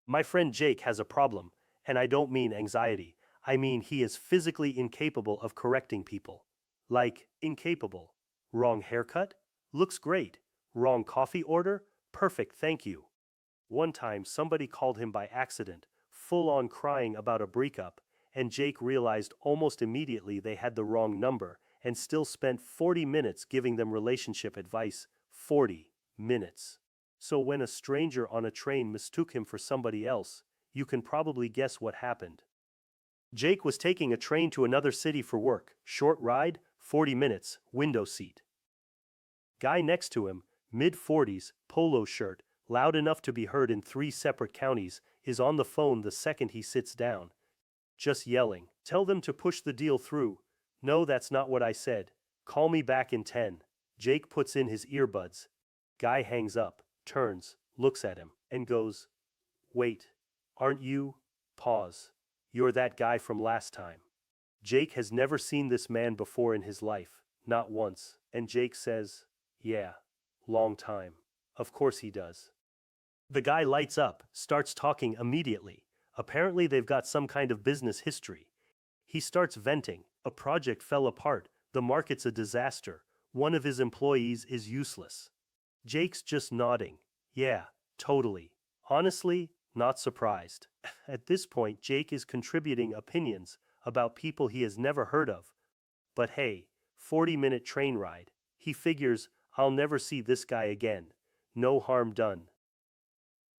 My friend Jake has a problem, and I don't mean anxiety. I mean he is physically incapable of correcting people. Like, incapable. Wrong haircut? Looks great. Wrong coffee order? Perfect, thank you. One time somebody called him by accident, full on crying about a breakup, and Jake realized almost immediately they had the wrong number and still spent 40 minutes giving them relationship advice. 40 minutes. So when a stranger on a train mistook him for somebody else, you can probably guess what happened. Jake was taking a train to another city for work, short ride, 40 minutes, window seat. Guy next to him, mid-40s, polo shirt, loud enough to be heard in 3 separate counties, is on the phone the second he sits down. Just yelling, "Tell them to push the deal through." "No, that's not what I said. Call me back in 10. Jake puts in his earbuds. Guy hangs up, turns, looks at him, and goes, "Wait. Aren't you?" Pause. "You're that guy from last time." Jake has never seen this man before in his life, not once, and Jake says, "Yeah. Long time." Of course he does. The guy lights up, starts talking immediately. Apparently they've got some kind of business history. He starts venting. A project fell apart, the market's a disaster, one of his employees is useless. Jake's just nodding. Yeah, totally. Honestly, not surprised. At this point Jake is contributing opinions about people he has never heard of. But hey, 40-minute train ride. He figures, I'll never see this guy again. No harm done.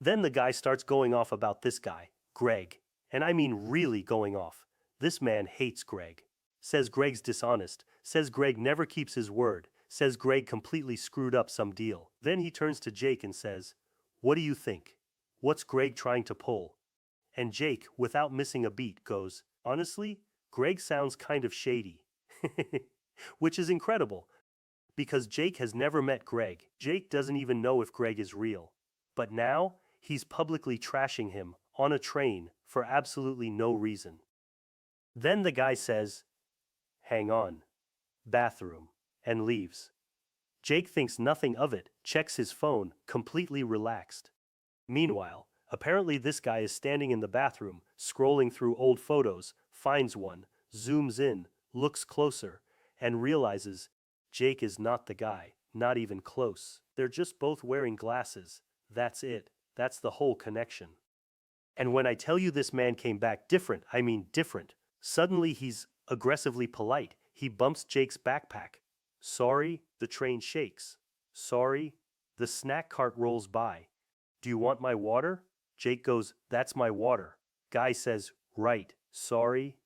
Then the guy starts going off about this guy, Greg. And I mean really going off. This man hates Greg. Says Greg's dishonest, says Greg never keeps his word, says Greg completely screwed up some deal. Then he turns to Jake and says, "What do you think? What's Greg trying to pull?" And Jake, without missing a beat, goes, "Honestly, Greg sounds kind of shady." Which is incredible, because Jake has never met Greg. Jake doesn't even know if Greg is real. But now, he's publicly trashing him, on a train, for absolutely no reason. Then the guy says, "Hang on. Bathroom," and leaves. Jake thinks nothing of it, checks his phone, completely relaxed. Meanwhile, apparently this guy is standing in the bathroom, scrolling through old photos, finds one, zooms in, looks closer, and realizes Jake is not the guy, not even close. They're just both wearing glasses. That's it. That's the whole connection. And when I tell you this man came back different, I mean different. Suddenly he's aggressively polite. He bumps Jake's backpack. "Sorry," the train shakes. "Sorry." The snack cart rolls by. "Do you want my water?" Jake goes, "That's my water." Guy says, "Right, sorry."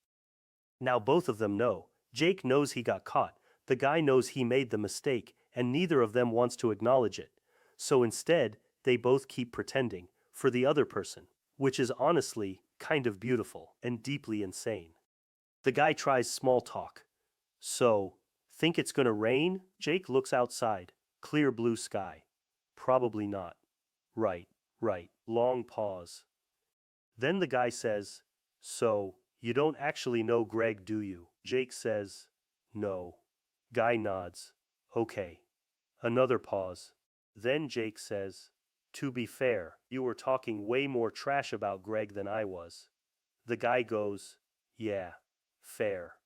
Now both of them know. Jake knows he got caught. The guy knows he made the mistake, and neither of them wants to acknowledge it. So instead, they both keep pretending, for the other person, which is honestly kind of beautiful and deeply insane. The guy tries small talk. "So, think it's gonna rain?" Jake looks outside. Clear blue sky. "Probably not." Right. Long pause. Then the guy says, "So, you don't actually know Greg, do you?" Jake says, "No." Guy nods. "Okay." Another pause. Then Jake says, "To be fair, you were talking way more trash about Greg than I was." The guy goes, "Yeah, fair."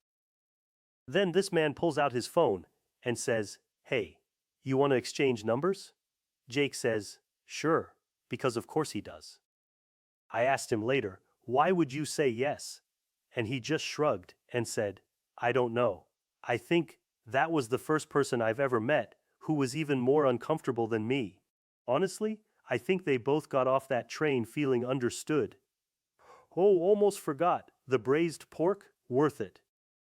Then this man pulls out his phone and says, "Hey, you want to exchange numbers?" Jake says, "Sure," because of course he does. I asked him later, "Why would you say yes?" And he just shrugged and said, "I don't know. I think that was the first person I've ever met who was even more uncomfortable than me. Honestly, I think they both got off that train feeling understood." Oh, almost forgot. The braised pork, worth it.